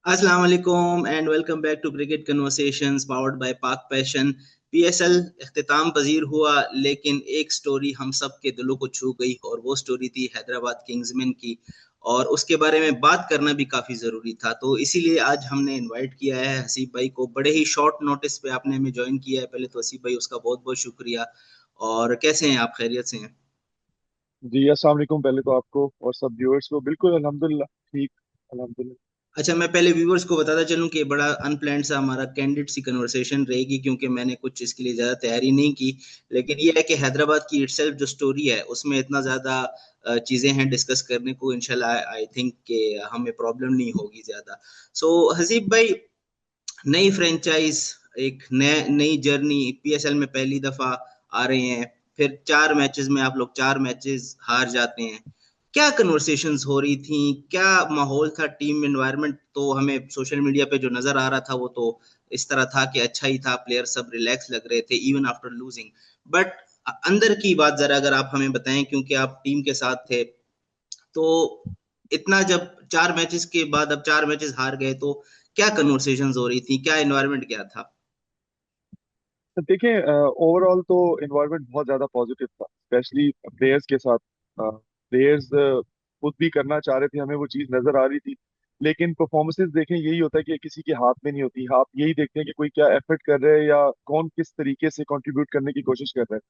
अस्सलाम वालेकुम and welcome back to cricket conversations powered by Pak passion. PSL इख्तिताम पजीर हुआ, लेकिन एक स्टोरी हम सब के दिलों को छू गई और वो स्टोरी थी हैदराबाद किंग्समैन की। और उसके बारे में बात करना भी काफी जरूरी था, तो इसीलिए आज हमने इनवाइट किया है हसीब भाई को। बड़े ही शॉर्ट नोटिस पे आपने हमें ज्वाइन किया है, पहले तो हसीब भाई उसका बहुत बहुत शुक्रिया। और कैसे हैं आप, खैरियत से हैं? जी अस्सलाम वालेकुम। पहले तो आपको और सब व्यूअर्स को बिल्कुल अल्हम्दुलिल्लाह ठीक। अल्हम्दुलिल्लाह। अच्छा, मैं पहले व्यूवर्स को बताता चलूं कि बड़ा अनप्लान्ड सा हमारा कैंडिड सी कन्वर्सेशन रहेगी, क्योंकि मैंने कुछ इसके लिए ज़्यादा तैयारी नहीं की। लेकिन ये है कि हैदराबाद की इटसेल्फ जो स्टोरी है उसमें इतना ज़्यादा चीज़ें हैं डिस्कस करने को। इंशाल्लाह आई थिंक कि हमें प्रॉब्लम नहीं होगी ज़्यादा। सो हसीब भाई, नई फ्रेंचाइज, एक नए नई जर्नी, पीएसएल में पहली दफा आ रहे हैं। फिर 4 मैचेस में आप लोग 4 मैचेस हार जाते हैं। क्या कन्वर्सेशंस हो रही थी, क्या माहौल था, टीम एनवायरनमेंट? तो हमें सोशल मीडिया पे जो नजर आ रहा था वो तो इस तरह था कि अच्छा ही था, प्लेयर सब रिलैक्स लग रहे थे इवन आफ्टर लूजिंग। बट अंदर की बात जरा अगर आप हमें बताएं, क्योंकि आप टीम के साथ थे। तो इतना जब 4 मैचेस के बाद अब 4 मैचेस हार गए, तो क्या कन्वर्सेशंस हो रही थी, क्या एनवायरनमेंट क्या था? तो देखिए, ओवरऑल तो इन्वायरमेंट बहुत ज़्यादा पॉजिटिव था, स्पेशली प्लेयर्स के साथ। प्लेयर्स खुद भी करना चाह रहे थे, हमें वो चीज़ नज़र आ रही थी। लेकिन परफॉर्मेंसेज देखें, यही होता है कि किसी के हाथ में नहीं होती। आप यही देखते हैं कि कोई क्या एफर्ट कर रहा है या कौन किस तरीके से कंट्रीब्यूट करने की कोशिश कर रहा है।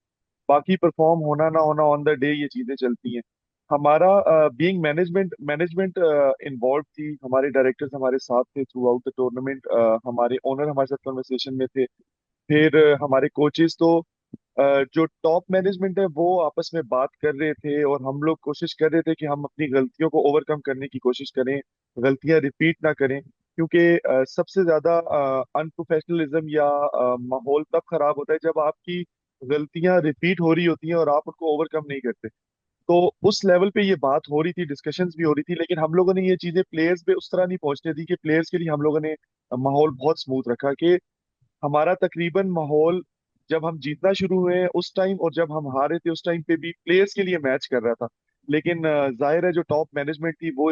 बाकी परफॉर्म होना ना होना ऑन द डे ये चीज़ें चलती हैं। हमारा बीइंग मैनेजमेंट मैनेजमेंट इन्वॉल्व थी, हमारे डायरेक्टर्स हमारे साथ थे थ्रू आउट द टूर्नामेंट। हमारे ओनर हमारे साथ कन्वर्सेशन में थे। फिर हमारे कोचेस तो जो टॉप मैनेजमेंट है वो आपस में बात कर रहे थे, और हम लोग कोशिश कर रहे थे कि हम अपनी गलतियों को ओवरकम करने की कोशिश करें, गलतियां रिपीट ना करें। क्योंकि सबसे ज्यादा अनप्रोफेशनलिज्म या माहौल तब खराब होता है जब आपकी गलतियां रिपीट हो रही होती हैं और आप उनको ओवरकम नहीं करते। तो उस लेवल पे ये बात हो रही थी, डिस्कशंस भी हो रही थी, लेकिन हम लोगों ने ये चीजें प्लेयर्स पे उस तरह नहीं पहुंचने दी। कि प्लेयर्स के लिए हम लोगों ने माहौल बहुत स्मूथ रखा। कि हमारा तकरीबन माहौल जब हम जीतना शुरू हुए उस टाइम और जब हम हारे थे उस टाइम पे भी प्लेयर्स के लिए मैच कर रहा था। लेकिन जाहिर है जो टॉप मैनेजमेंट थी वो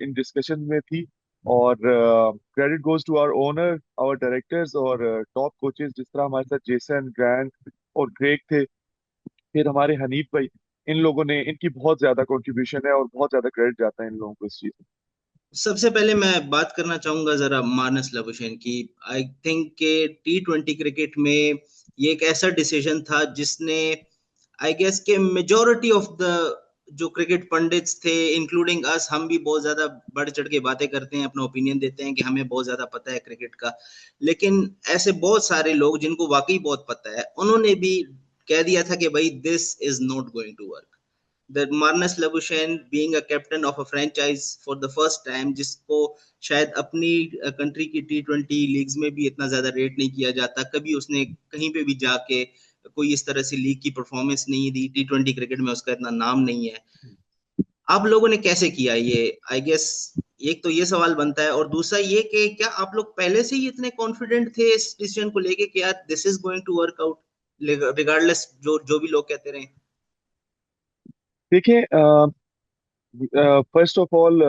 इन डिस्कशन में थी। और credit goes to our owner, our directors और टॉप कोचेस, जिस तरह हमारे साथ जेसन, ग्रैंट और ग्रेग थे। फिर हमारे हनीफ भाई, इन लोगों ने, इनकी बहुत ज्यादा कंट्रीब्यूशन है और बहुत ज्यादा क्रेडिट जाता है इन लोगों को इस चीज सबसे पहले मैं बात करना चाहूंगा जरा मानस लबुशेन की। आई थिंक के T20 क्रिकेट में ये एक ऐसा डिसीजन था जिसने, आई गेस के मेजोरिटी ऑफ द जो क्रिकेट पंडित्स थे इंक्लूडिंग अस, हम भी बहुत ज्यादा बढ़ चढ़ के बातें करते हैं, अपना ओपिनियन देते हैं कि हमें बहुत ज्यादा पता है क्रिकेट का। लेकिन ऐसे बहुत सारे लोग जिनको वाकई बहुत पता है, उन्होंने भी कह दिया था कि भाई this is not going to work. that Marnus Labuschagne being a captain of a franchise for the first time, जिसको शायद अपनी कंट्री की T20 लीग्स में भी इतना ज्यादा रेट नहीं किया जाता, कभी उसने कहीं पे भी जाके कोई इस तरह से लीग की परफॉर्मेंस नहीं दी, T20 क्रिकेट में उसका इतना नाम नहीं है। आप लोगों ने कैसे किया ये? आई गेस एक तो ये सवाल बनता है, और दूसरा ये कि क्या आप लोग पहले से ही इतने कॉन्फिडेंट थे इस डिसीजन को लेके कि यार this is going to work out, regardless जो जो भी लोग कहते रहे? देखिए, first of all,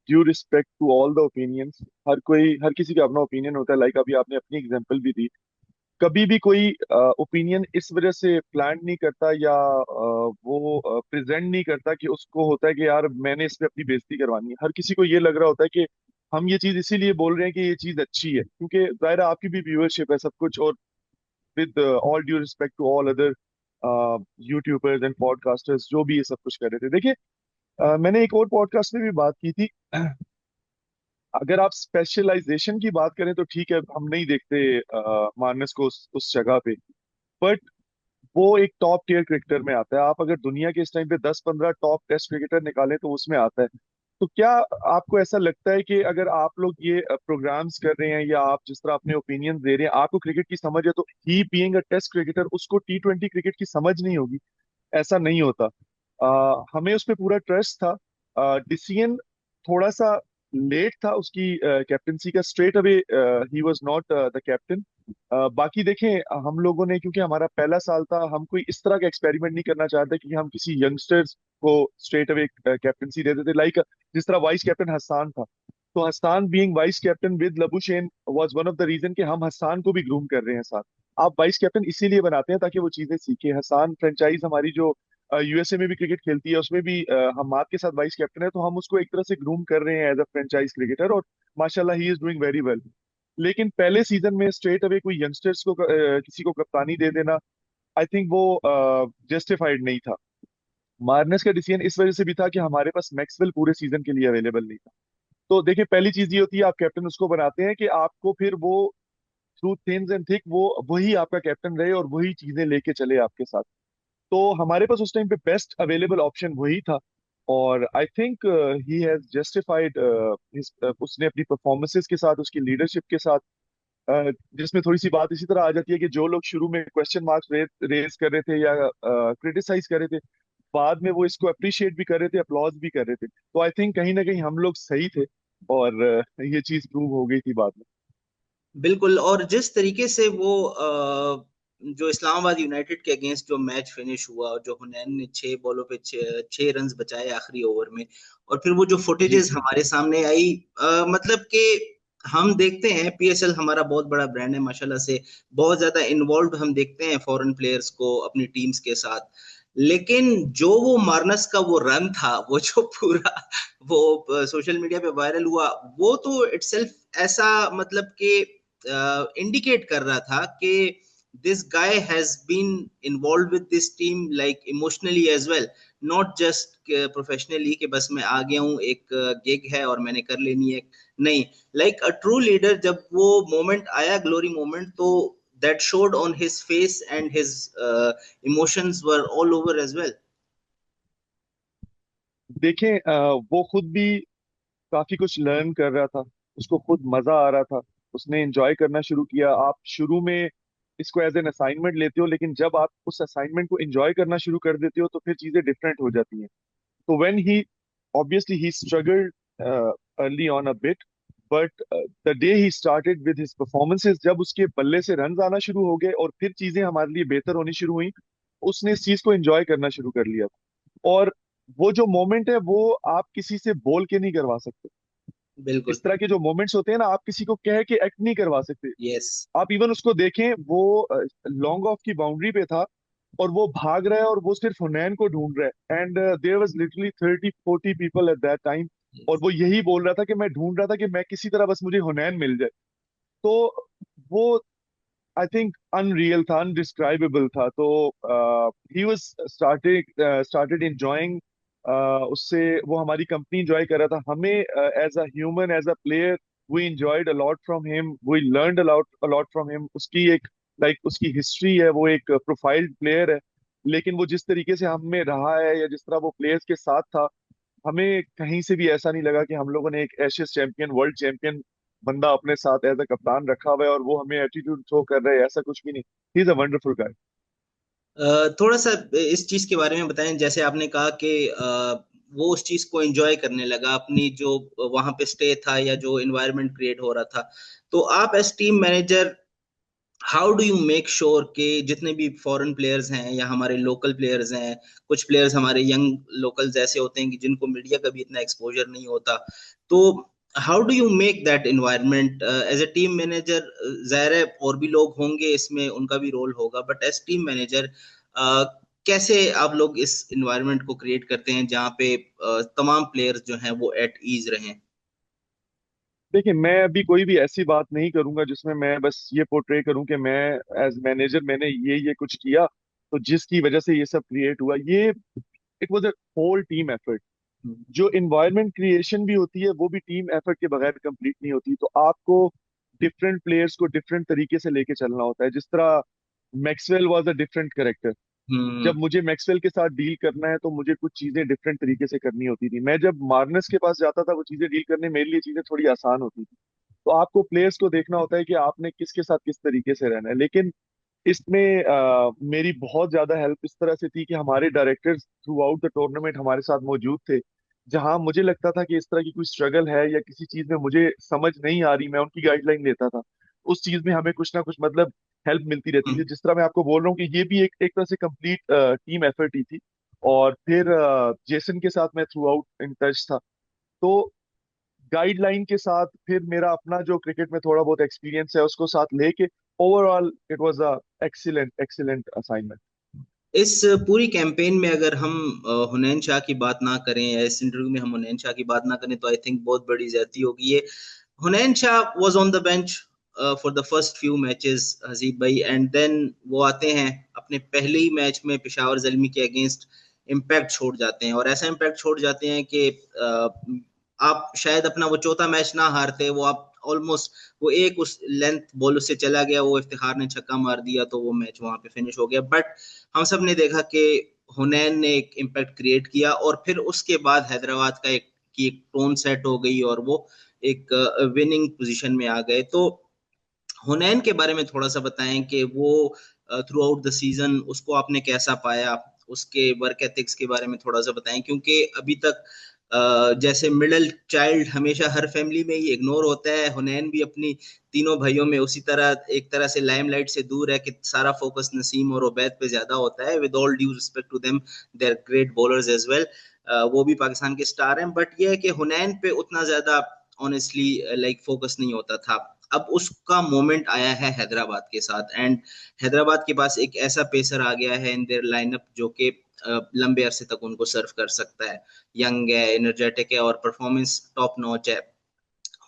due respect to all the opinions. हर किसी का अपना ओपिनियन होता है। लाइक अभी आपने अपनी एग्जांपल भी दी। कभी भी कोई ओपिनियन इस वजह से प्लान नहीं करता या वो प्रेजेंट नहीं करता कि उसको होता है कि यार मैंने इस पे अपनी बेइज्जती करवानी है। हर किसी को ये लग रहा होता है कि हम ये चीज इसीलिए बोल रहे हैं कि ये चीज अच्छी है, क्योंकि जाहिर है आपकी भी व्यूअरशिप है सब कुछ। और with all due respect to all other YouTubers and podcasters जो भी ये सब कुछ कर रहे थे। देखिए, मैंने एक और पॉडकास्ट में भी बात की थी। अगर आप स्पेशलाइजेशन की बात करें तो ठीक है, हम नहीं देखते मार्नस को उस जगह पे। बट वो एक टॉप टियर क्रिकेटर में आता है। आप अगर दुनिया के इस टाइम पे 10-15 टॉप टेस्ट क्रिकेटर निकालें तो उसमें आता है। तो क्या आपको ऐसा लगता है कि अगर आप लोग ये प्रोग्राम्स कर रहे हैं या आप जिस तरह अपने ओपिनियन दे रहे हैं, आपको क्रिकेट की समझ है, तो ही बीइंग अ टेस्ट क्रिकेटर उसको T20 क्रिकेट की समझ नहीं होगी? ऐसा नहीं होता। हमें उस पर पूरा ट्रस्ट था। डिसीजन थोड़ा सा लेट था उसकी कैप्टनसी का। Straight away he was not the captain. बाकी देखें, हम लोगों ने, क्योंकि हमारा पहला साल था, हम कोई इस तरह का एक्सपेरिमेंट नहीं करना चाहते कि हम किसी यंगस्टर्स को स्ट्रेट अवे कैप्टनसी दे देते। लाइक जिस तरह वाइस कैप्टन हसान था, तो Hasan being vice captain with Labuschagne was one of the reason कि हम हसान को भी ग्रूम कर रहे हैं साथ। आप वाइस कैप्टन इसीलिए बनाते हैं ताकि वो चीजें सीखे। हसान फ्रेंचाइज हमारी जो यूएसए में भी क्रिकेट खेलती है उसमें भी हमाद के साथ वाइस कैप्टन है, तो हम उसको एक तरह से ग्रूम कर रहे हैं एज अ फ्रेंचाइज क्रिकेटर, और माशाल्लाह he is doing very well. लेकिन पहले सीजन में स्ट्रेट अवे कोई यंगस्टर्स को किसी को कप्तानी दे देना, आई थिंक वो जस्टिफाइड नहीं था। मार्नेस का डिसीजन इस वजह से भी था कि हमारे पास मैक्सवेल पूरे सीजन के लिए अवेलेबल नहीं था। तो देखिए, पहली चीज ये होती है आप कैप्टन उसको बनाते हैं कि आपको फिर वो थ्रू थिन्स एंड थिक वो वही आपका कैप्टन रहे और वही चीजें लेके चले आपके साथ। तो हमारे पास उस टाइम पे बेस्ट अवेलेबल ऑप्शन वही था। और I think he has justified, उसने अपनी परफॉर्मेंसेस के साथ, उसकी लीडरशिप के साथ, जिसमें थोड़ी सी बात इसी तरह आ जाती है कि जो लोग शुरू में क्वेश्चन मार्क्स रेज कर रहे थे या क्रिटिसाइज कर रहे थे, बाद में वो इसको अप्रिशिएट भी कर रहे थे, अप्लॉज भी कर रहे थे। तो आई थिंक कहीं ना कहीं हम लोग सही थे, और ये चीज प्रूव हो गई थी बाद में। बिल्कुल। और जिस तरीके से वो जो इस्लामाबाद यूनाइटेड के अगेंस्ट जो मैच फिनिश हुआ, और जो हुनैन ने 6 बॉलों पे 6 रन बचाए आखिरी ओवर में, और फिर वो जो जी फुटेजेस हमारे सामने आई, मतलब कि हम देखते हैं पीएसएल हमारा बहुत बड़ा ब्रांड है माशाल्लाह से, बहुत ज्यादा इन्वॉल्व हम देखते हैं फॉरेन प्लेयर्स को अपनी टीम्स के साथ। लेकिन जो वो मार्नस का वो रन था, वो जो पूरा वो सोशल मीडिया पे वायरल हुआ, वो तो इटसेल्फ ऐसा मतलब कि इंडिकेट कर रहा था कि this guy has been involve with this team like emotionally as well, not just professionally कि बस मैं आ गया हूँ, एक गिग है और मैंने कर लेनी है। नहीं, लाइक अ ट्रू लीडर, जब वो मोमेंट आया, ग्लोरी मोमेंट, तो that showed on his face, and his emotions were all over as well. देखें, वो खुद भी काफी कुछ लर्न कर रहा था, उसको खुद मजा आ रहा था, उसने एंजॉय करना शुरू किया। आप शुरू में इसको एज एन असाइनमेंट लेते हो, लेकिन जब आप उस असाइनमेंट को एंजॉय करना शुरू कर देते हो तो फिर चीजें डिफरेंट हो जाती हैं। तो when he obviously he struggled early on a bit, but the day he started with his performances, जब उसके बल्ले से रन आना शुरू हो गए और फिर चीजें हमारे लिए बेहतर होनी शुरू हुई, उसने इस चीज को एंजॉय करना शुरू कर लिया। और वो जो मोमेंट है वो आप किसी से बोल के नहीं करवा सकते। बिल्कुल। इस तरह के जो मोमेंट्स होते हैं ना, आप किसी को कह के एक्ट नहीं करवा सकते। यस। आप इवन उसको देखें, वो लॉन्ग ऑफ की बाउंड्री पे था और वो भाग रहा है और वो सिर्फ हुनैन को ढूंढ रहा है, and there was literally 30-40 people at that time. और वो यही बोल रहा था कि मैं ढूंढ रहा था कि मैं किसी तरह बस मुझे हुनैन मिल जाए। तो वो आई थिंक अनरियल था, अनडिस्क्राइबेबल था। तो ही वाज स्टार्टेड एंजॉयिंग, उससे वो हमारी कंपनी एंजॉय कर रहा था, हमें as a human, as a player we enjoyed a lot from him, we learned a lot from him. उसकी एक उसकी हिस्ट्री है, वो एक प्रोफाइल्ड प्लेयर है, लेकिन वो जिस तरीके से हम में रहा है या जिस तरह वो प्लेयर्स के साथ था, हमें कहीं से भी ऐसा नहीं लगा कि हम लोगों ने एक एशेज चैंपियन, वर्ल्ड चैंपियन बंदा अपने साथ एज अ कप्तान रखा हुआ है और वो हमें एटीट्यूड शो कर रहे हैं, ऐसा कुछ भी नहीं। ही इज अ वंडरफुल गाय। थोड़ा सा इस चीज के बारे में बताएं, जैसे आपने कहा कि वो उस चीज को एंजॉय करने लगा, अपनी जो वहां पे स्टे था या जो इन्वायरमेंट क्रिएट हो रहा था। तो आप as team manager, how do you make sure कि जितने भी फॉरेन प्लेयर्स हैं या हमारे लोकल प्लेयर्स हैं, कुछ प्लेयर्स हमारे यंग लोकल्स ऐसे होते हैं कि जिनको मीडिया का भी इतना एक्सपोजर नहीं होता, तो how do you make that environment as a team manager? जाहिर है और भी लोग होंगे इसमें, उनका भी रोल होगा, बट एज टीम मैनेजर कैसे आप लोग इस एनवायरनमेंट को क्रिएट करते हैं जहाँ पे तमाम प्लेयर्स जो हैं वो एट ईज रहें? देखिए, मैं अभी कोई भी ऐसी बात नहीं करूंगा जिसमें मैं बस ये पोर्ट्रे करूं कि मैं एज मैनेजर मैंने ये कुछ किया तो जिसकी वजह से ये सब क्रिएट हुआ। ये it was a whole team effort. जो इन्वायरमेंट क्रिएशन भी होती है वो भी टीम एफर्ट के बगैर कंप्लीट नहीं होती। तो आपको डिफरेंट प्लेयर्स को डिफरेंट तरीके से लेके चलना होता है। जिस तरह Maxwell was a different character, hmm. जब मुझे मैक्सवेल के साथ डील करना है तो मुझे कुछ चीजें डिफरेंट तरीके से करनी होती थी। मैं जब मार्नस के पास जाता था वो चीजें डील करने मेरे लिए चीजें थोड़ी आसान होती थी। तो आपको प्लेयर्स को देखना होता है कि आपने किसके साथ किस तरीके से रहना है। लेकिन इसमें मेरी बहुत ज्यादा हेल्प इस तरह से थी कि हमारे directors through out the tournament हमारे साथ मौजूद थे। जहां मुझे लगता था कि इस तरह की कोई स्ट्रगल है या किसी चीज में मुझे समझ नहीं आ रही, मैं उनकी गाइडलाइन लेता था। उस चीज में हमें कुछ ना कुछ मतलब हेल्प मिलती रहती थी। जिस तरह मैं आपको बोल रहा हूँ कि ये भी एक तरह से कंप्लीट टीम एफर्ट ही थी। और फिर जेसन के साथ मैं थ्रू आउट इन टच था। तो गाइडलाइन के साथ, फिर मेरा अपना जो क्रिकेट में थोड़ा बहुत एक्सपीरियंस है उसको साथ लेके, overall it was a excellent excellent assignment. इस पूरी कैंपेन में अगर हम हुनैन शाह की बात ना करें या इस इंटरव्यू में हम हुनैन शाह की बात ना करें तो आई थिंक बहुत बड़ी ज्यादती होगी ये। Hunain Shah was on the bench for the first few matches Haseeb भाई, एंड देन वो आते हैं अपने पहले ही मैच में पेशावर जल्मी के अगेंस्ट इम्पैक्ट छोड़ जाते हैं, और ऐसा इम्पैक्ट छोड़ जाते हैं कि आप शायद अपना वो चौथा मैच ना हारते, वो आप ऑलमोस्ट वो एक उस लेंथ बॉल उससे चला गया, वो इफ्तिखार ने छक्का मार दिया तो वो मैच वहां पे फिनिश हो गया। बट हम सब ने देखा कि हुनैन ने एक इम्पैक्ट क्रिएट किया, और फिर उसके बाद हैदराबाद का एक टोन सेट हो गई और वो एक विनिंग पोजीशन में आ गए। तो हुनैन के बारे में थोड़ा सा बताएं कि वो थ्रू आउट द सीजन उसको आपने कैसा पाया, उसके वर्क एथिक्स के बारे में थोड़ा सा बताएं, क्योंकि अभी तक जैसे मिडिल चाइल्ड हमेशा हर फैमिली में ही इग्नोर होता है, हुनैन भी अपनी तीनों भाइयों में उसी तरह एक तरह से लाइमलाइट से दूर है कि सारा फोकस नसीम और उबैद पे ज्यादा होता है। With all due respect to them, they are great bowlers as well, वो भी पाकिस्तान के स्टार हैं, बट ये है कि हुनैन पे उतना ज्यादा ऑनेस्टली लाइक फोकस नहीं होता था। अब उसका मोमेंट आया है हैदराबाद के साथ, एंड हैदराबाद के पास एक ऐसा पेसर आ गया है इन देयर लाइनअप जो कि लंबे अरसे तक उनको सर्व कर सकता है। यंग है, एनर्जेटिक है, और परफॉर्मेंस टॉप नॉच है।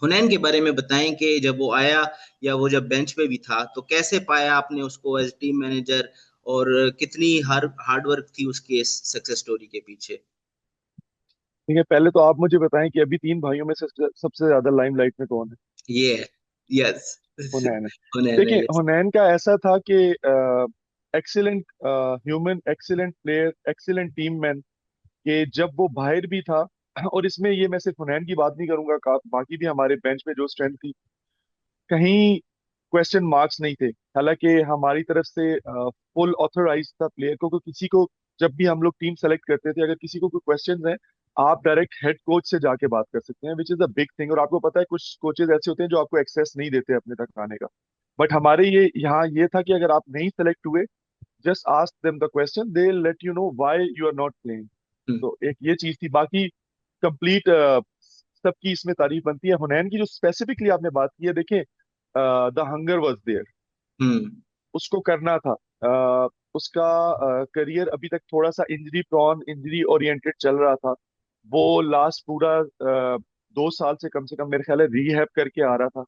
हुनैन के बारे में बताएं कि जब वो आया या वो जब बेंच पे भी था तो कैसे पाया आपने उसको एज टीम मैनेजर, और कितनी हार्ड वर्क थी उसकी इस सक्सेस स्टोरी के पीछे। ठीक है, पहले तो आप मुझे बताएं कि अभी तीन भाइयों में से सबसे ज्यादा लाइमलाइट में कौन है? ये है। यस। हुनैन है। हुनैन है, देखिए, यस। हुनैन का ऐसा था कि excellent human, excellent player, excellent team man, कि जब वो बाहर भी था और इसमें ये मैं सिर्फ हुनैन की बात नहीं करूंगा, बाकी भी हमारे बेंच में जो स्ट्रेंथ थी, कहीं क्वेश्चन मार्क्स नहीं थे। हालांकि हमारी तरफ से फुल ऑथराइज था प्लेयर को, किसी को जब भी हम लोग टीम सेलेक्ट करते थे, अगर किसी को कोई क्वेश्चन है, आप डायरेक्ट हेड कोच से जाके बात कर सकते हैं, which is a big thing. और आपको पता है कुछ कोचेज ऐसे होते हैं जो आपको एक्सेस नहीं देते अपने तक आने का। बट हमारे ये यहाँ ये था कि अगर आप नहीं सेलेक्ट हुए, just ask them the question, they let you know why you are not playing. तो एक ये चीज थी। बाकी कंप्लीट सबकी इसमें तारीफ बनती है। हुनैन की जो स्पेसिफिकली आपने बात की है, देखें, द हंगर वॉज देयर, हम्म। उसको करना था। उसका करियर अभी तक थोड़ा सा इंजरी प्रॉन, इंजरी ओरिएंटेड चल रहा था। वो लास्ट पूरा 2 साल से कम मेरे ख्याल है रीहैब करके आ रहा था,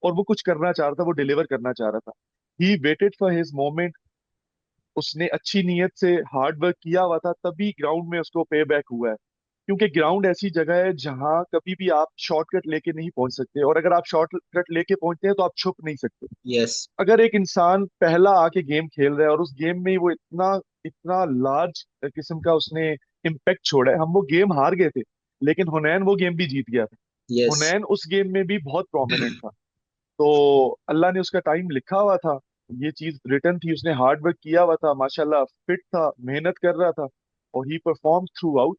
और वो कुछ करना चाह रहा था, वो डिलीवर करना चाह रहा था। He waited for his moment. उसने अच्छी नीयत से हार्ड वर्क किया हुआ था, तभी ग्राउंड में उसको पे बैक हुआ है। क्योंकि ग्राउंड ऐसी जगह है जहां कभी भी आप शॉर्टकट लेके नहीं पहुंच सकते, और अगर आप शॉर्टकट लेके पहुंचते हैं तो आप छुप नहीं सकते। यस। अगर एक इंसान पहला आके गेम खेल रहा है और उस गेम में ही वो इतना इतना लार्ज किस्म का उसने इम्पैक्ट छोड़ा है, हम वो गेम हार गए थे, लेकिन हुनैन वो गेम भी जीत गया था। यस। हुनैन उस गेम में भी बहुत प्रोमिनेंट था। तो अल्लाह ने उसका टाइम लिखा हुआ था, ये चीज रिटर्न थी, उसने हार्ड वर्क किया हुआ था, माशाल्लाह फिट था, मेहनत कर रहा था, और ही परफॉर्म थ्रू आउट।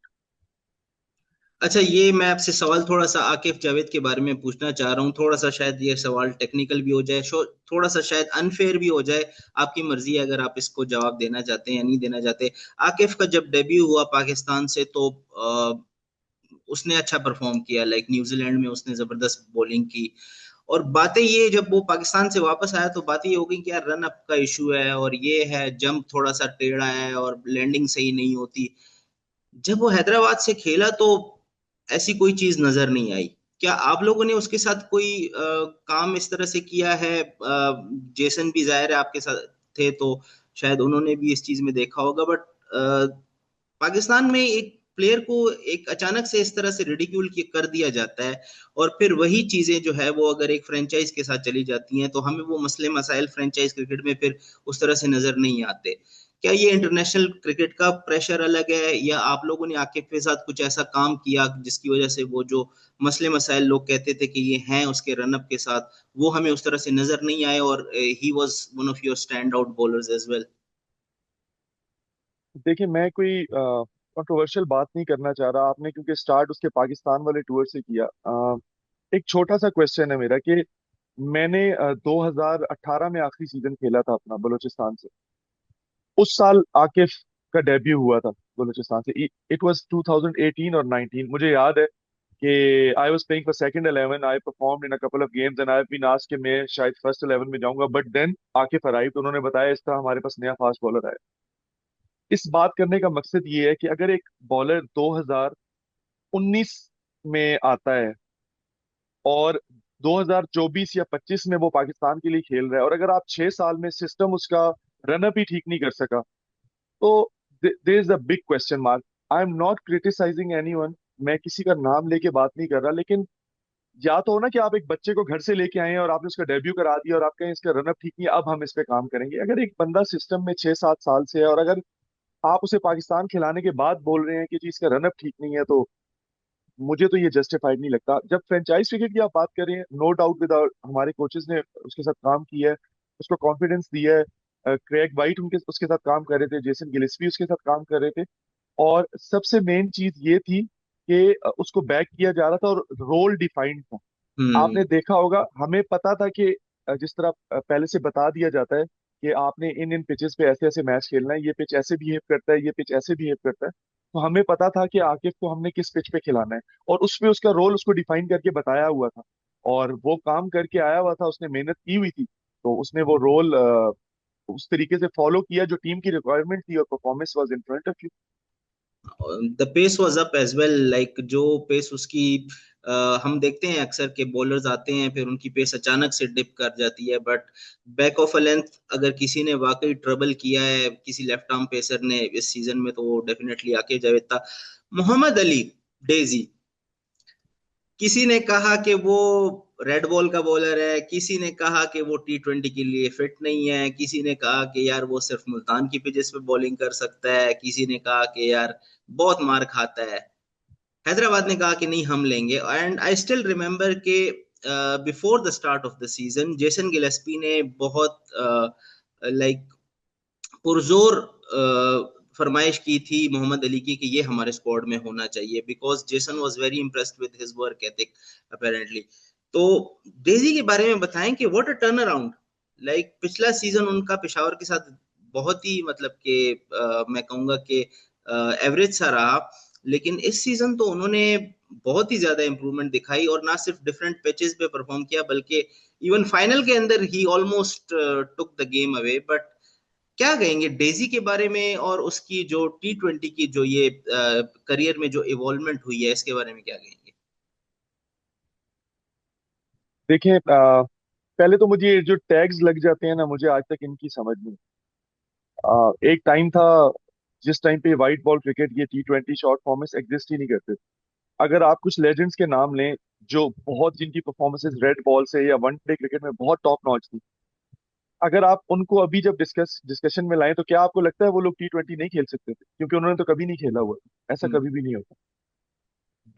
अच्छा, ये मैं आपसे सवाल थोड़ा सा आकिफ जावेद के बारे में पूछना चाह रहा हूँ, थोड़ा सा शायद ये सवाल टेक्निकल भी हो जाए, थोड़ा सा शायद अनफेयर भी हो जाए। आपकी मर्जी है अगर आप इसको जवाब देना चाहते हैं या नहीं देना चाहते। आकिफ का जब डेब्यू हुआ पाकिस्तान से तो उसने अच्छा परफॉर्म किया, लाइक न्यूजीलैंड में उसने जबरदस्त बॉलिंग की, और बातें ये जब वो पाकिस्तान से वापस आया तो बातें ये हो गई कि यार रन अप का इशू है, और ये है जंप थोड़ा सा टेढ़ा है और लैंडिंग सही नहीं होती। जब वो हैदराबाद से खेला तो ऐसी कोई चीज नजर नहीं आई। क्या आप लोगों ने उसके साथ कोई काम इस तरह से किया है? जेसन भी जाहिर है आपके साथ थे तो शायद उन्होंने भी इस चीज में देखा होगा, बट पाकिस्तान में एक प्लेयर को एक अचानक से इस तरह से रिडिक्यूल कर दिया जाता है, और फिर वही चीजें जो है वो अगर एक फ्रेंचाइज के साथ चली जाती हैं तो हमें वो मसले मसाइल फ्रेंचाइज क्रिकेट में फिर उस तरह से नजर नहीं आते। क्या ये इंटरनेशनल क्रिकेट का प्रेशर अलग है, या आप लोगों ने आकिब के साथ कुछ ऐसा काम किया जिसकी वजह से वो जो मसले मसाइल लोग कहते थे कि ये हैं उसके रनअप के साथ, वो हमें उस तरह से नजर नहीं आए, और he was one of your stand out bowlers as well. देखिए, मैं कोई कंट्रोवर्शियल बात नहीं करना चाह रहा, आपने क्योंकि स्टार्ट उसके पाकिस्तान वाले टूर से किया। एक छोटा सा क्वेश्चन है मेरा कि मैंने 2018 में आखिरी सीजन खेला था अपना बलूचिस्तान से। उस साल आकिफ का डेब्यू हुआ था बलूचिस्तान से। इट वाज 2018 और 19, मुझे याद है कि I was playing for second 11, I performed in a couple of games and I have been asked कि मैं शायद फर्स्ट 11 में जाऊंगा, बट देन आकिफ अराइव, तो उन्होंने बताया इस तरह हमारे पास नया फास्ट बॉलर आया। इस बात करने का मकसद ये है कि अगर एक बॉलर 2019 में आता है और 2024 या 25 में वो पाकिस्तान के लिए खेल रहा है, और अगर आप 6 साल में सिस्टम उसका रनअप ही ठीक नहीं कर सका, तो there is a big question mark. I am not criticising anyone, मैं किसी का नाम लेके बात नहीं कर रहा, लेकिन या तो हो ना कि आप एक बच्चे को घर से लेके आए हैं और आपने उसका डेब्यू करा दिया और आप कहें इसका रनअप ठीक नहीं है, अब हम इस पे काम करेंगे। अगर एक बंदा सिस्टम में 6-7 साल से है और अगर आप उसे पाकिस्तान खिलाने के बाद बोल रहे हैं कि जी इसका रनअप ठीक नहीं है, तो मुझे तो ये जस्टिफाइड नहीं लगता। जब फ्रेंचाइज क्रिकेट की आप बात करें, नो डाउट विदाउट हमारे कोचेस ने उसके साथ काम किया है, उसको कॉन्फिडेंस दिया है। क्रेग वाइट उनके उसके साथ काम कर रहे थे, जेसन गिलिस्पी उसके साथ काम कर रहे थे, और सबसे मेन चीज ये थी कि उसको बैक किया जा रहा था और रोल डिफाइंड था। हम्म। आपने देखा होगा, हमें पता था कि जिस तरह पहले से बता दिया जाता है कि आपने इन इन पिचेस पे ऐसे ऐसे मैच खेलना है, ये पिच ऐसे बिहेव करता है, ये पिच ऐसे बिहेव करता है, तो हमें पता था कि आकिब को हमने किस पिच पे खिलाना है, और उसमें उसका रोल उसको डिफाइन करके बताया हुआ था, और वो काम करके आया हुआ था, उसने मेहनत की हुई थी, तो उसने वो रोल उस तरीके से फॉलो किया जो टीम की रिक्वायरमेंट थी, और performance was in front of you. The pace was up as well, like जो पेस उसकी हम देखते हैं अक्सर के बॉलर्स आते हैं फिर उनकी पेस अचानक से डिप कर जाती है, but back of a length अगर किसी ने वाकई ट्रबल किया है किसी लेफ्ट आर्म पेसर ने इस सीजन में, तो वो डेफिनेटली आके जावेद था। मोहम्मद अली, डेजी, किसी ने कहा कि वो रेड बॉल का बॉलर है, किसी ने कहा कि वो T20 के लिए फिट नहीं है, किसी ने कहा कि यार वो सिर्फ मुल्तान की पिचेस पे बॉलिंग कर सकता है, किसी ने कहा कि यार बहुत मार खाता है। हैदराबाद ने कहा कि नहीं हम लेंगे, एंड आई स्टिल रिमेम्बर कि before the start of the season Jason Gillespie ने बहुत लाइक पुरजोर फरमाइश की थी मोहम्मद अली की कि ये हमारे स्क्वाड में होना चाहिए, because Jason was very impressed with his work ethic apparently. तो डेजी के बारे में बताएं कि what a turn around. Like पिछला सीजन उनका पेशावर के साथ बहुत ही मतलब कि मैं कहूंगा कि एवरेज सा रहा, लेकिन इस सीजन तो उन्होंने बहुत ही ज्यादा इंप्रूवमेंट दिखाई, और ना सिर्फ डिफरेंट पिचेस पे परफॉर्म किया बल्कि इवन फाइनल के अंदर ही almost took the game away. But क्या कहेंगे डेजी के बारे में, और उसकी जो T20 की जो ये करियर में जो इवॉल्वमेंट हुई है इसके बारे में क्या कहेंगे? देखिए, पहले तो मुझे ये जो टैग्स लग जाते हैं ना, मुझे आज तक इनकी समझ नहीं। एक टाइम था जिस टाइम पे वाइट बॉल क्रिकेट, ये T20 शॉर्ट फॉर्मेट्स एग्जिस्ट ही नहीं करते। अगर आप कुछ लेजेंड्स के नाम लें जो बहुत, जिनकी परफॉर्मेंसेज रेड बॉल से या वनडे क्रिकेट में बहुत टॉप नॉच थी, अगर आप उनको अभी जब डिस्कशन में लाएं, तो क्या आपको लगता है वो लोग T20 नहीं खेल सकते थे? क्योंकि उन्होंने तो कभी नहीं खेला हुआ था। ऐसा हम्म। कभी भी नहीं होता।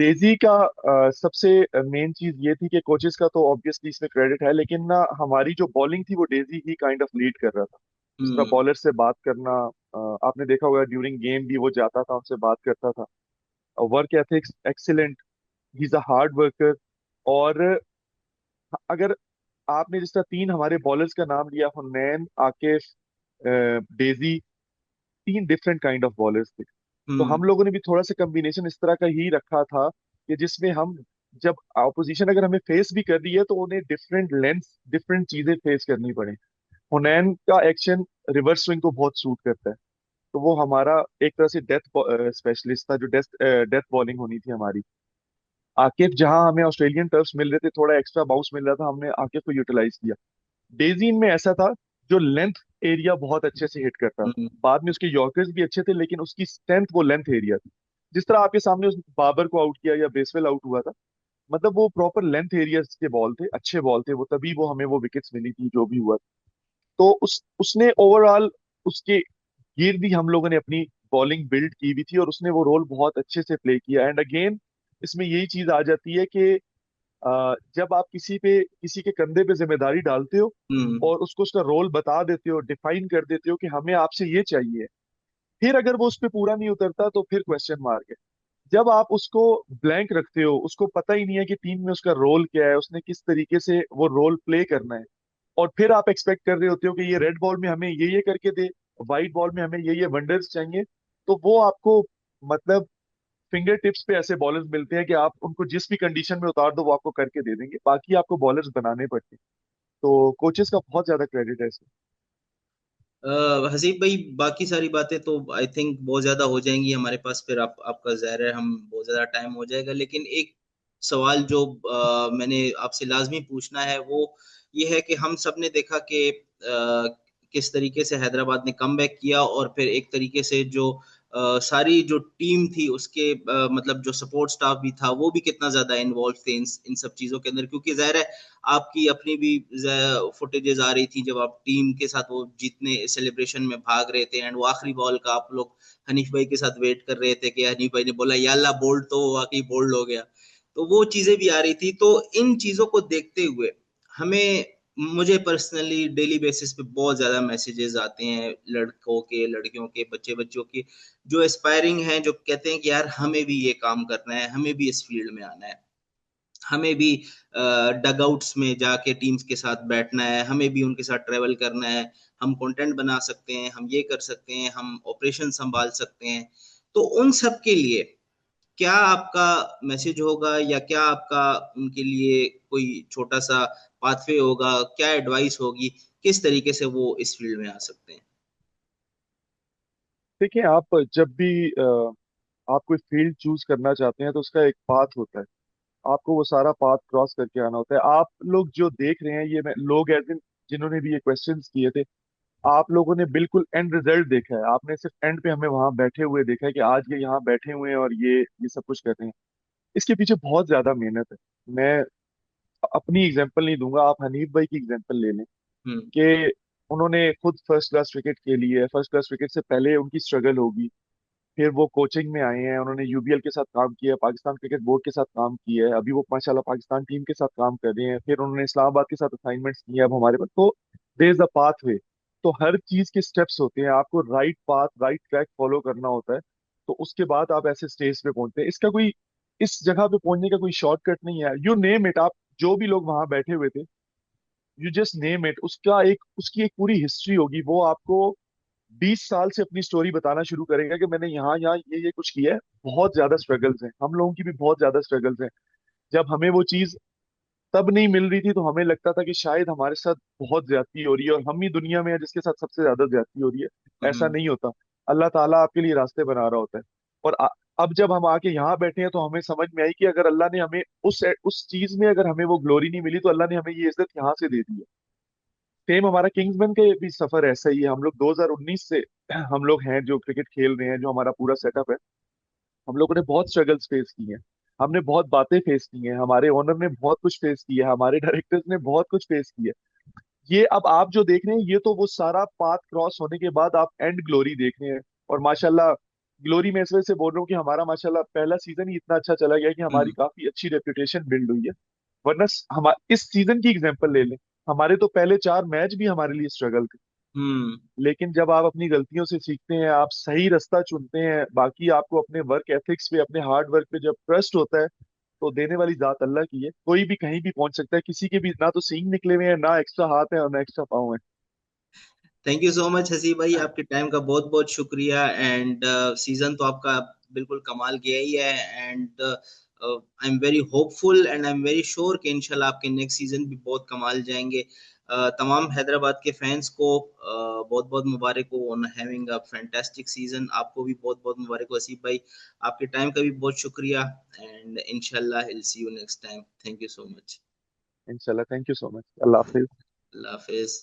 डेजी का सबसे मेन चीज ये थी कि कोचेस का तो ऑब्वियसली इसमें क्रेडिट है, लेकिन ना हमारी जो बॉलिंग थी वो Daisy he kind of lead कर रहा था। जिस तरह हम्म। बॉलर से बात करना, आपने देखा होगा ड्यूरिंग गेम भी वो जाता था, उनसे बात करता था। Work ethics excellent, he is a hard worker. और अगर आपने जिस तरह तीन हमारे बॉलर्स का नाम लिया, हुनैन, आकिफ, डेजी, तीन डिफरेंट काइंड ऑफ बॉलर्स थे। तो हम्म। हम लोगों ने भी थोड़ा सा कम्बिनेशन इस तरह का ही रखा था कि जिसमें हम, जब अपोजिशन अगर हमें फेस भी कर रही है, तो उन्हें डिफरेंट लेंथ, डिफरेंट चीजें फेस करनी पड़े। हुनैन का एक्शन रिवर्स स्विंग को बहुत सूट करता है, तो वो हमारा एक तरह से डेथ स्पेशलिस्ट था, जो डेथ डेथ बॉलिंग होनी थी हमारी। आकिफ, जहां हमें ऑस्ट्रेलियन टर्फ्स मिल रहे थे, थोड़ा एक्स्ट्रा बाउंस मिल रहा था, हमने आकिफ को यूटिलाइज किया। डेजीन में ऐसा था जो लेंथ एरिया बहुत अच्छे से हिट करता था। हम्म। बाद में उसके यॉर्कर्स भी अच्छे थे, लेकिन उसकी स्ट्रेंथ वो लेंथ एरिया थी। जिस तरह आपके सामने उस बाबर को आउट किया या बेसवेल आउट हुआ था, मतलब वो प्रॉपर लेंथ एरियाज के बॉल थे, अच्छे बॉल थे वो, तभी वो हमें वो विकेट्स मिली थी जो भी हुआ। तो उसने ओवरऑल उसके गिर्द ही हम लोगों ने अपनी बॉलिंग बिल्ड की भी थी, और उसने वो रोल बहुत अच्छे से प्ले किया। एंड अगेन इसमें यही चीज आ जाती है कि जब आप किसी के कंधे पे जिम्मेदारी डालते हो हम्म। और उसको उसका रोल बता देते हो, डिफाइन कर देते हो कि हमें आपसे ये चाहिए, फिर अगर वो उस पर पूरा नहीं उतरता, तो फिर क्वेश्चन मार्क है। जब आप उसको ब्लैंक रखते हो, उसको पता ही नहीं है कि टीम में उसका रोल क्या है, उसने किस तरीके से वो रोल प्ले करना है, और फिर आप एक्सपेक्ट कर रहे होते हो कि ये रेड बॉल में हमें ये करके दे, व्हाइट बॉल में हमें ये वंडर्स चाहिए, तो वो आपको, मतलब फिंगर टिप्स पे ऐसे बॉलर्स मिलते हैं कि आप उनको जिस भी कंडीशन में उतार दो वो आपको करके दे देंगे, बाकी आपको बॉलर्स बनाने पड़ते हैं। तो कोचेस का बहुत ज्यादा क्रेडिट है इसमें। हसीब भाई, बाकी सारी बातें तो आई थिंक बहुत ज्यादा हो जाएंगी हमारे पास, फिर आपका ज़ाहिर है हम बहुत ज्यादा टाइम हो जाएगा, लेकिन एक सवाल जो मैंने आपसे लाजमी पूछना है वो ये है कि हम सब ने देखा कि किस तरीके से हैदराबाद ने कमबैक किया, और फिर एक तरीके से जो सारी जो टीम थी उसके मतलब जो सपोर्ट स्टाफ भी था वो भी कितना ज्यादा इन्वॉल्व थे इन सब चीजों के अंदर, क्योंकि जाहिर है आपकी अपनी भी फुटेजेस आ रही थी जब आप टीम के साथ वो जीतने सेलिब्रेशन में भाग रहे थे, एंड वो आखिरी बॉल का आप लोग हनीफ भाई के साथ वेट कर रहे थे कि हनीफ भाई ने बोला या अल्लाह बोल्ड, तो वो वाकई बोल्ड हो गया। तो वो चीजें भी आ रही थी, तो इन चीजों को देखते हुए हमें, मुझे पर्सनली डेली बेसिस पे बहुत ज्यादा मैसेजेस आते हैं लड़कों के, लड़कियों के, बच्चे बच्चों के, जो एस्पायरिंग हैं, जो कहते हैं कि यार हमें भी ये काम करना है, हमें भी इस फील्ड में आना है, हमें भी डगआउट्स में जाके टीम्स के साथ बैठना है, हमें भी उनके साथ ट्रेवल करना है, हम कंटेंट बना सकते हैं, हम ये कर सकते हैं, हम ऑपरेशन संभाल सकते हैं। तो उन सब के लिए क्या आपका मैसेज होगा, या क्या आपका उनके लिए कोई छोटा सा पाथवे होगा, क्या एडवाइस होगी, किस तरीके से वो इस फील्ड में आ सकते हैं? देखिए, आप जब भी आप कोई फील्ड चूज करना चाहते हैं तो उसका एक पाथ होता है। आपको वो सारा पाथ क्रॉस करके आना होता है। आप लोग जो देख रहे हैं, ये लोग एज इन जिन्होंने भी ये क्वेश्चंस किए थे, आप लोगों ने बिल्कुल एंड रिजल्ट देखा है। आपने सिर्फ एंड पे हमें वहां बैठे हुए देखा है कि आज ये यहाँ बैठे हुए हैं और ये सब कुछ कर रहे हैं। इसके पीछे बहुत ज्यादा मेहनत है। मैं अपनी एग्जांपल नहीं दूंगा, आप हनीफ भाई की एग्जांपल ले लें हम्म। कि उन्होंने खुद फर्स्ट क्लास क्रिकेट खेली है। फर्स्ट क्लास क्रिकेट से पहले उनकी स्ट्रगल होगी, फिर वो कोचिंग में आए हैं, उन्होंने यूबीएल के साथ काम किया है, पाकिस्तान क्रिकेट बोर्ड के साथ काम किया है, अभी वो माशाल्लाह पाकिस्तान टीम के साथ काम कर रहे हैं, फिर उन्होंने इस्लामाबाद के साथ असाइनमेंट्स किए हैं अब हमारे पास। तो देयर इज अ पाथ वे। तो हर चीज के स्टेप्स होते हैं, आपको right path right track follow करना होता है। तो उसके बाद आप ऐसे स्टेज पे पहुंचते हैं। इसका कोई इस जगह पे पहुंचने का कोई शॉर्टकट नहीं है। यू नेम इट, आप जो भी लोग वहां बैठे हुए थे, यू जस्ट नेम इट, उसका एक उसकी एक पूरी हिस्ट्री होगी। वो आपको 20 साल से अपनी स्टोरी बताना शुरू करेगा कि मैंने यहाँ यहाँ ये कुछ किया है। बहुत ज्यादा स्ट्रगल्स हैं, हम लोगों की भी बहुत ज्यादा स्ट्रगल्स हैं। जब हमें वो चीज तब नहीं मिल रही थी तो हमें लगता था कि शायद हमारे साथ बहुत ज्यादती हो रही है और हम ही दुनिया में है जिसके साथ सबसे ज्यादा ज्यादती हो रही है। ऐसा हम्म। नहीं होता। अल्लाह ताला आपके लिए रास्ते बना रहा होता है। और अब जब हम आके यहाँ बैठे हैं तो हमें समझ में आई कि अगर अल्लाह ने हमें उस चीज में अगर हमें वो ग्लोरी नहीं मिली तो अल्लाह ने हमें ये इज्जत यहाँ से दे दी है। सेम हमारा किंग्समैन का भी सफर ऐसा ही है। हम लोग 2019 से हम लोग हैं जो क्रिकेट खेल रहे हैं, जो हमारा पूरा सेटअप है। हम लोगों ने बहुत स्ट्रगल्स फेस की हैं, हमने बहुत बातें फेस की हैं, हमारे ओनर ने बहुत कुछ फेस किया है, हमारे डायरेक्टर्स ने बहुत कुछ फेस किया है। ये अब आप जो देख रहे हैं ये तो वो सारा पाथ क्रॉस होने के बाद आप एंड ग्लोरी देख रहे हैं। और माशाल्लाह, ग्लोरी में इस वजह से बोल रहा हूँ कि हमारा माशाल्लाह पहला सीजन ही इतना अच्छा चला गया कि हमारी हम्म। काफी अच्छी रेपुटेशन बिल्ड हुई है। वरना हम इस सीजन की एग्जांपल ले लें, हमारे तो पहले 4 मैच भी हमारे लिए स्ट्रगल थे। हम्म। लेकिन जब आप अपनी गलतियों से सीखते हैं, आप सही रास्ता चुनते हैं, बाकी आपको अपने वर्क एथिक्स पे अपने हार्ड वर्क पे जब ट्रस्ट होता है, तो देने वाली जात अल्लाह की है। कोई भी कहीं भी पहुंच सकता है, किसी के भी ना तो सींग निकले हुए हैं, ना एक्स्ट्रा हाथ है और ना एक्स्ट्रा पाँव है। Thank you so much Haseeb भाई, आपके टाइम का बहुत बहुत शुक्रिया। एंड सीजन तो आपका बिल्कुल कमाल गया ही है, and I am very hopeful and I am very sure कि इंशाल्लाह आपके नेक्स्ट सीजन भी बहुत कमाल जाएंगे। तमाम हैदराबाद के फैंस को बहुत बहुत मुबारक हो on having a fantastic season. आपको भी बहुत बहुत मुबारक हो हसीब भाई, आपके टाइम का भी बहुत शुक्रिया, एंड इंशाल्लाह will see you next time. Thank you so much. इंशाल्लाह, thank you so much, Allah हाफिज। अल्लाह हाफिज।